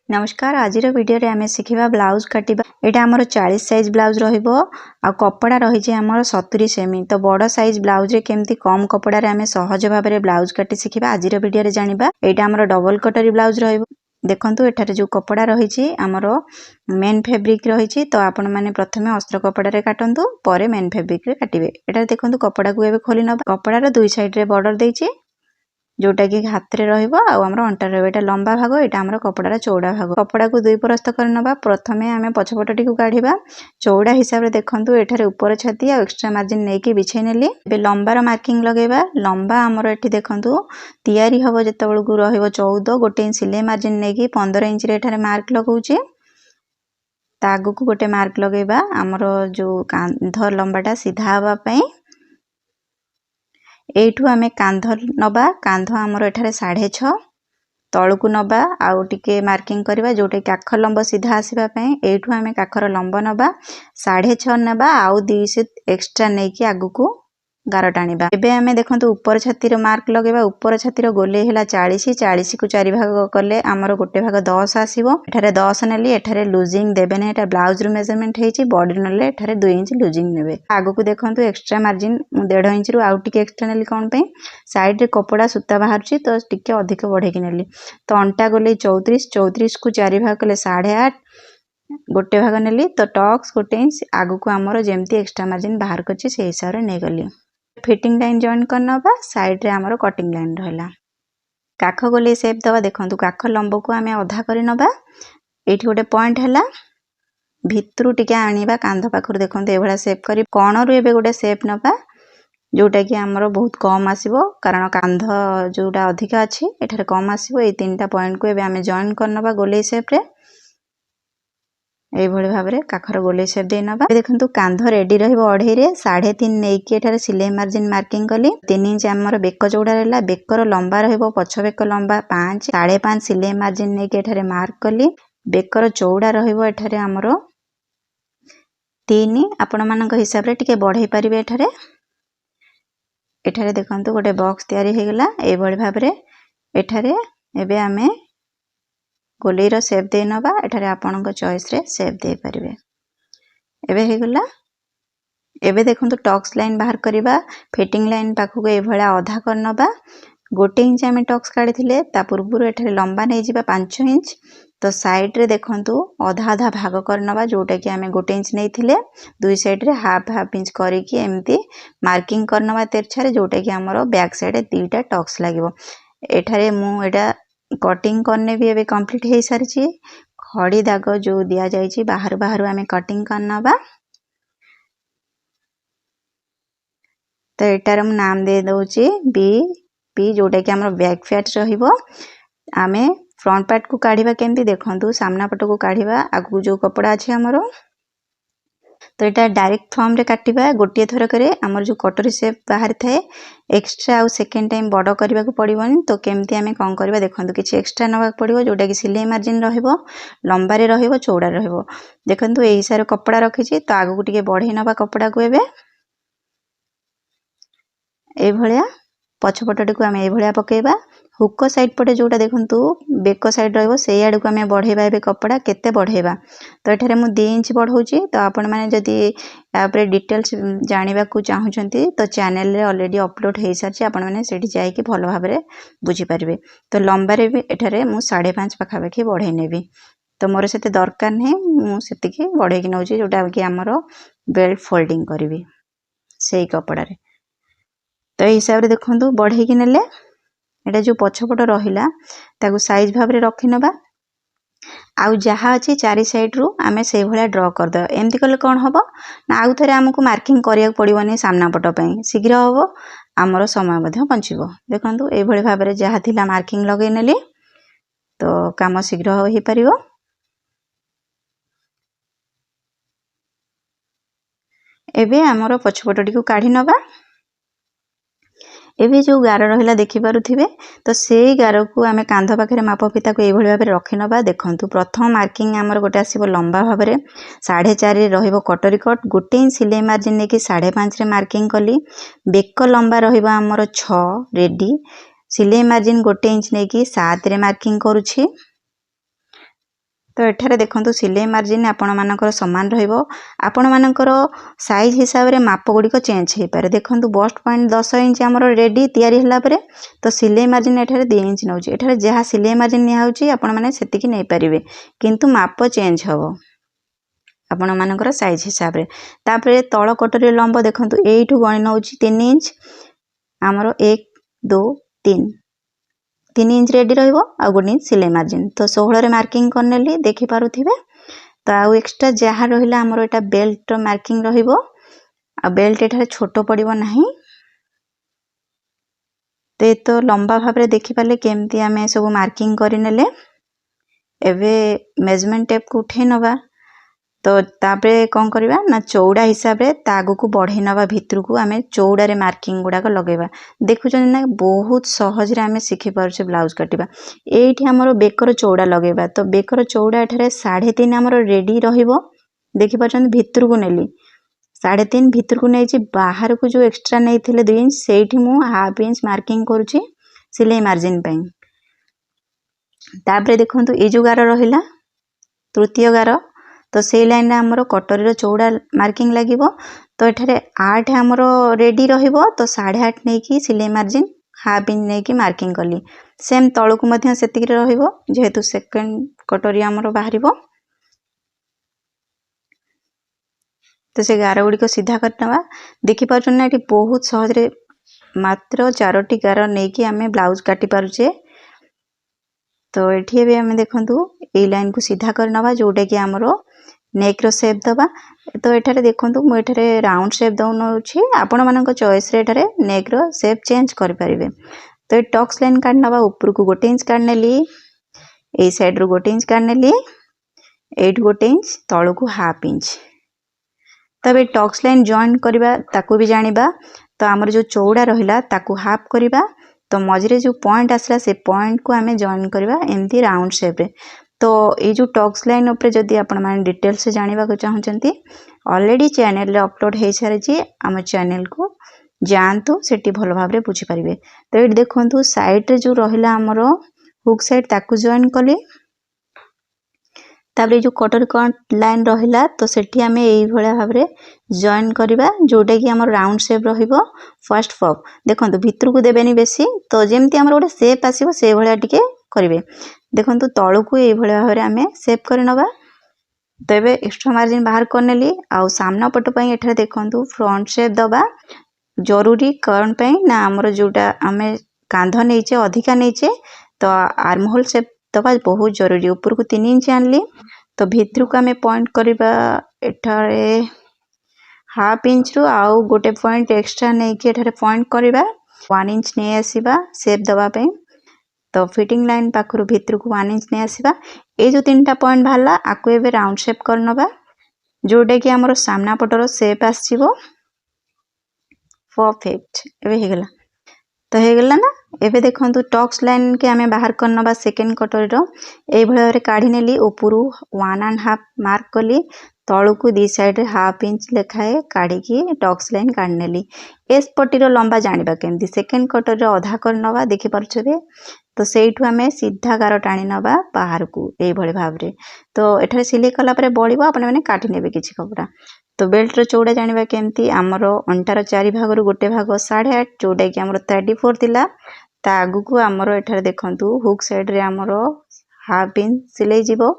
नमस्कार आज वीडियो रे आमे शिखिबा ब्लाउज काटिबा। एटा हमर 40 साइज ब्लाउज रहिबो आ कपड़ा रही जे हमर 70 सेमी। तो बड़ साइज ब्लाउज रे केमती कम कपड़ा रे आमे सहज भाबे रे ब्लाउज काटि शिखिबा। आज वीडियो रे जानिबा एटा हमर डबल कटरी ब्लाउज रहिबो। देखंतु एठारे जो कपड़ा रही छी हमर मेन फैब्रिक रही छी। तो आपण माने प्रथमे अस्त्र कपड़ा रे काटंतु परे मेन फैब्रिक रे काटिबे। एटा देखंतु कपड़ा को एबे खोली नबा। कपड़ा रे दुई साइड रे बॉर्डर देई छी जोटा कि हाथ रे रहिबो आ हमर अंटा रे। एटा लंबा भाग एटा हमर कपड़ा रे चौड़ा भाग। कपड़ा को दुई परस्त करनबा। प्रथमे आमे पछपटटी को काढिबा। चौड़ा हिसाब रे देखंतु एठारे ऊपर छाती आ एक्स्ट्रा मार्जिन नै कि बिछै नेली। बे लंबा रो मार्किंग लगेबा। लंबा हमर एठी देखंतु तयारी हबो जेतेबेल को रहिबो 14 गोटे इंच सिलाई मार्जिन नै कि 15 इंच रे एठारे मार्क लगाउची। तागु को गोटे मार्क लगेबा हमर जो कांध लंबाटा सीधा हबा पई। एठू आमे कांध नबा। कांध हमर एठारे 6.5 तळकु नबा आउ टिके मार्किंग करबा जोटे काख लंब सीधा आसीबा पई। एठू आमे काखर लंब नबा 6.5 नबा आउ 2 से एक्स्ट्रा नै कि आगु को गार टाणीबा। एबे आमे देखंतु ऊपर छाती रो मार्क लगेबा। ऊपर छाती रो गोले हैला 40 को 4 भाग करले हमर गोटे भाग 10 आसीबो। एठारे 10 नेली। एठारे लूजिंग देबे नै। एटा ब्लाउज रो मेजरमेंट हेची। बॉडी नले एठारे 2 इंच लूजिंग नेबे। आगु को देखंतु एक्स्ट्रा मार्जिन 1.5 इंच रो आउ टिके एक्स्ट्रा नेली कोन पई साइड रे कपड़ा सूता बाहरची तो टिके अधिक बढ़े कि नेली। तो अंटा गोले 34 को 4 भाग कले 8.5 गोटे भाग नेली। तो टक्स गोटे इंच आगु को हमर जेमती एक्स्ट्रा मार्जिन बाहर करची से हिसाब रे नै गली। फिटिंग लाइन जॉइन करनबा। साइड रे हमर कटिंग लाइन रहला। काख गोले शेप दबा। देखंतु काख लंब को आमे आधा करि नबा। एठी गोटे पॉइंट हैला भितरु टिके आनिबा कांध पाखर। देखंतु ए भला शेप करी कोणरु एबे गोटे शेप नबा जोटा कि हमर बहुत कम आसीबो कारण कांध जोटा अधिक अछि एठारे कम आसीबो। ए तीनटा पॉइंट को एबे आमे जॉइन करनबा गोले शेप रे। ए भଳି भाबरे काखर गोले शेप दे नबा। देखंतु कांध रेडी रहइबो 2.5 रे 3.5 नै कि एठारे सिलाई मार्जिन मार्किंग कली। 3 इंच हमर बेक चौड़ा रहला। बेकर लंबा रहइबो पछ बेक लंबा 5 5.5 सिलाई मार्जिन नै कि एठारे मार्क कली। बेकर चौड़ा रहइबो एठारे हमर 3 आपण मानक हिसाब रे टिके बढ़ाई परिबे। एठारे एठारे देखंतु गोटे बॉक्स तयारी हे गेला। ए भଳି भाबरे एठारे एबे आमे गोले रो शेप दे नबा। एठारे आपनक चॉइस रे शेप दे परिबे। एबे हे गेला। एबे देखंतु टक्स लाइन बाहर करिबा। फिटिंग लाइन पाखु को ए भळा आधा करनबा। गोटे इंच आमे टक्स काढिथिले ता पूर्वरु एठारे लंबा नै जिबा 5 इंच। तो साइड रे देखंतु आधा आधा भाग करनबा जोटा कि आमे गोटे इंच नैथिले दुई साइड रे हाफ इंच करी कि एम्ति मार्किंग करनबा तेरछा रे जोटा कि हमरो बैक साइड दीटा टक्स लागिबो। एठारे मु एटा कटिंग करने भी एबे कंप्लीट हे सारची। खड़ी दाग जो दिया जायची बाहर बाहर आमे कटिंग करनबा। तो एटार हम नाम दे दउची बी पी जोटा कि हमरो बैक फैट रहिबो। आमे फ्रंट पार्ट को काढिबा केमती देखंतु सामना पट को काढिबा। आगु जो कपड़ा अछि हमरो तो एटा डायरेक्ट फॉर्म रे काटिबा। गोटिए थर करे हमर जो कटोरी शेप बाहर थाए एक्स्ट्रा आउ सेकंड टाइम बड़ करबा को पड़िबोनी। तो केमती आमे कोन करबा देखंतु किछि एक्स्ट्रा नबा पड़िबो जोटा कि सिलाई मार्जिन रहिबो लंबा रे रहिबो चौड़ा रहिबो। देखंतु एही सारे कपड़ा रखिछि तो आगु को टिके बढ़े नबा कपड़ा को एबे ए भलिया पछपटटी को आमे ए भलिया पकेबा। हुक साइड पटे जोटा देखंतु बेक साइड रहइबो सेई आडू को आमे बढ़ेबा। एबे कपड़ा केते बढ़ेबा तो एठारे मु 2 इंच बढ़ौची। तो आपण माने जदी या पर डिटेल्स जानिबा को चाहुचंती तो चैनल रे ऑलरेडी अपलोड हे सारची। आपण माने सेठी जाई कि भलो भाबरे बुझी परिबे। तो लंबा रे भी एठारे मु 5.5 पाखा पाखी बढ़े नेबी। तो मोर सेते दरकार नै मु सेति कि बढ़े कि नउची जोटा कि हमरो बेल्ट फोल्डिंग करबी सेई कपड़ा रे। तो ए हिसाब रे देखंतु बढ़े कि नेले एटा जो पछपट रहिला ताकू साइज भाबरे रखि नबा। आउ जहा अछि चारि साइड रु आमे सेई भलिया ड्रा कर द। एमति कले कोन हबो ना आउ थरे हमकु मार्किंग करिया पड़िबोनी सामना पट पई शीघ्र हबो हमरो समय मध्ये पंचिबो। देखंतु ए भली भाबरे जहा थिला मार्किंग लगै नेली तो काम शीघ्र होई परिबो। एबे हमरो पछपटटी को काढी नबा। एबे जो गार रहिला देखि पारुथिबे तो सेई गार को आमे कांध पाखरे माप फिता को ए भली भाबरे रखि नबा। देखंतु प्रथम मार्किंग हमर गोटे आसीबो लंबा भाबरे 4.5 रे रहिबो कटोरी कट। गोटे इंच सिलाई मार्जिन ने कि 5.5 रे मार्किंग कली। बेक लंबा रहिबो हमर 6 रेडी। सिलाई मार्जिन गोटे इंच ने कि 7 रे मार्किंग करूछि। तो एठारे देखंतु सिलाई मार्जिन आपण मानकर समान रहिबो। आपण मानकर साइज हिसाब रे माप गुड़िक चेंज हो पारे। देखंतु बस्ट पॉइंट 10 इंच आमर रेडी तैयारी हला परे तो सिलाई मार्जिन एठारे 2 इंच नउची। एठारे जहा सिलाई मार्जिन निया होची आपण माने सेतिकी नै परिबे किंतु माप चेंज हबो आपण मानकर साइज हिसाब रे। तापरे तळ कटोरी लंब देखंतु एठू गणी नउची 3 इंच आमर 1 2 3 इंच रेडी रहिबो आ 1 इंच सिलाई मार्जिन तो 16 रे मार्किंग करनेली देखि पारुथिबे। तो आ एक्स्ट्रा जहा रहिला हमर एटा बेल्ट रो मार्किंग रहिबो आ बेल्ट एठारे छोटो पड़िबो नाही। तो लंबा भाव रे देखि पाले केमती आमे सब मार्किंग करि नेले। एबे मेजरमेंट टेप को उठे नबा तो तापरे कोन करबा ना चौड़ा हिसाब रे तागु को बढ़े नबा भितर को आमे चौड़ा रे मार्किंग गुडा को लगेबा। देखुछन ना बहुत सहज रे आमे सिखि पारछे ब्लाउज काटिबा। एठी हमरो बेकर चौड़ा लगेबा तो बेकर चौड़ा एठारे 3.5 हमरो रेडी रहिबो। देखि पाछन भितर को नेली 3.5 भितर को नेछि बाहर को जो एक्स्ट्रा नै थिले 2 इंच सेठी मु हाफ इंच मार्किंग करूची सिलाई मार्जिन पई। तापरे देखंतु ए जो गार रहिला तृतीय गार तो से लाइन हमरो कटोरी रो चौड़ा मार्किंग लागिबो। तो एठारे 8 हमरो रेडी रहिबो तो 8.5 नै की सिलाई मार्जिन हाफ इंच नै की मार्किंग कली। सेम तळु को मध्य सेतिक रहिबो जेहेतु सेकंड कटोरी हमरो बाहरिबो। तो से गार गुडी को सीधा करनवा। देखि पाछन ना एठी बहुत सहज रे मात्र 4टी गार नै की हमें ब्लाउज काटी पारुचे। तो एठी भी हमें देखंतु ए लाइन को सीधा करनवा जोटा कि हमरो नेक रो शेप दबा। तो एठारे देखंतु मु एठारे राउंड शेप दउनोछि आपण मानक चॉइस रे एठारे नेक रो शेप चेंज करि परिबे। तो ए टक्स लाइन काढनवा ऊपर को 1 इंच काढनेली ए साइड रो 1 इंच काढनेली एठ 1 इंच तळु को हाफ इंच। तबे टक्स लाइन जॉइन करबा ताको भी जानिबा। तो हमर जो चौड़ा रहिला ताको हाफ करबा तो मझरे जो पॉइंट आसला से पॉइंट को हमें जॉइन करबा एमती राउंड शेप रे। तो ये जो टक्स लाइन ऊपर जदी आपण माने डिटेल से जानिबा को चाहउचंती ऑलरेडी चैनल रे अपलोड हे सारे छी हम चैनल को जानतु सेठी भलो भाव रे बुझी परिबे। तो एट देखंतु साइड रे जो रहिला हमरो हुक साइड ताको जॉइन कली। ताबरे जो कटर कट लाइन रहिला तो सेठी हमें एई भले भाव रे जॉइन करबा जोटा कि हमर राउंड शेप रहिबो। फर्स्ट फॉप देखंतु भीतर को देबेनी बेसी तो जेमती हमर गोटे शेप आसीबो से भलिया टिके करिवे। देखंतु तळु को एई भलिया भाव रे हमें शेप करि नबा। तो एबे एक्स्ट्रा मार्जिन बाहर करनेली आ सामना पट पई एठारे देखंतु फ्रंट शेप दबा जरूरी करण पई ना हमर जोटा हमें कांध नेचे अधिका नेचे तो आर्म होल शेप दबा बहुत जरूरी। ऊपर को 3 इंच आनली तो भीतर को हमें पॉइंट करबा एठारे हाफ इंच रु आउ गोटे पॉइंट एक्स्ट्रा नै कि एठारे पॉइंट करबा 1 इंच नै आसीबा शेप दबा पे। तो फिटिंग लाइन पाखरु भीतर को 1 इंच नै आसीबा। ए जो 3टा पॉइंट भाला आको एबे राउंड शेप करनबा जोटा कि हमरो सामना पटरो शेप आसीबो परफेक्ट। एबे हे गेला तो हे गेला ना। एबे देखंतु टक्स लाइन के हमें बाहर करनबा सेकंड कटोरी रो एई भले रे काढी नेली ऊपरू 1.5 मार्क कली तळु को दी साइड रे हाफ इंच लेखाए काढी की टक्स लाइन काढनेली। एस पट्टी रो लंबा जानिबा केमती सेकंड कटोरी रो आधा करनबा देखि पारछबे। तो सेठू हमें सीधा गार टाणी नबा बाहर को एई भले भाव रे। तो एठारे सिलाई कला परे बळिबो आपण माने काटी नेबे किछि कपड़ा। तो बेल्ट रो चौड़ा जानिबा केमती हमरो अंटार 4 भाग रु गोटे भाग 8.5 जोटा कि हमरो 34 थिला ता आगु को हमरो एठारे देखंतु हुक साइड रे हमरो हाफ इंच सिलाई जीवो।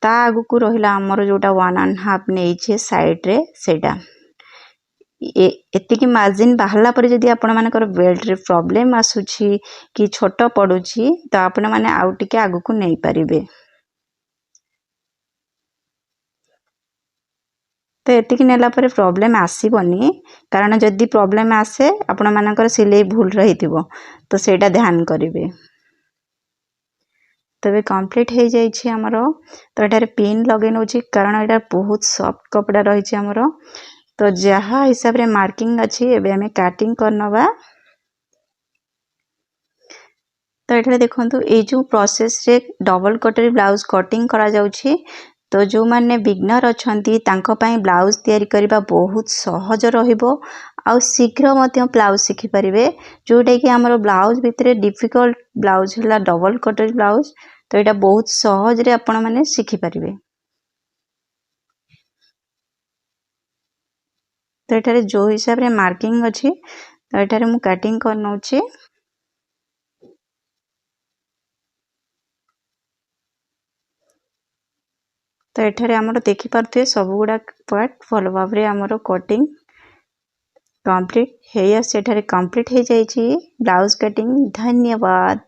ता आगु को रहिला हमरो जोटा 1.5 नेइछे साइड रे सेटा एतिकी मार्जिन बाहला पर जदी आपण मानकर बेल्ट रे प्रॉब्लम आसुछि कि छोटो पडुछि तो आपण माने आउ टिके आगु को नै परिबे। तो एतिकी नेला पर प्रॉब्लम आसीबनी कारण जदी प्रॉब्लम आसे आपण मानकर सिलाई भूल रहितिबो तो सेटा ध्यान करिवे। तबे कंप्लीट हे जाई छी हमरो। तो एटारे पिन लगे नोछि कारण एटा बहुत सॉफ्ट कपड़ा रही छी हमरो। तो जहा हिसाब रे मार्किंग अछि एबे हमें काटिंग करनबा। तो एठारे देखंतु ए जो प्रोसेस रे डबल कटरी ब्लाउज कटिंग करा जाउछि तो जो माने बिगनर अछंती तांको पई ब्लाउज तयारी करबा बहुत सहज रहिबो आ शीघ्र मध्य ब्लाउज सिखि परिबे जोटा कि हमरो ब्लाउज भितरे डिफिकल्ट ब्लाउज हला डबल कटरी ब्लाउज तो यहाँ बहुत सहज रे आपण माने शिखि पारिबे। तो यहाँ जो हिसाब रे मार्किंग अच्छी तो यहाँ मु कटिंग कर नौची। तो एठारे आमर देखि पारथि सब गुडा पार्ट भल भाव रे आमर कटिंग कंप्लीट हे आसी। एठारे कंप्लीट हे जाइछि ब्लाउज कटिंग। धन्यवाद।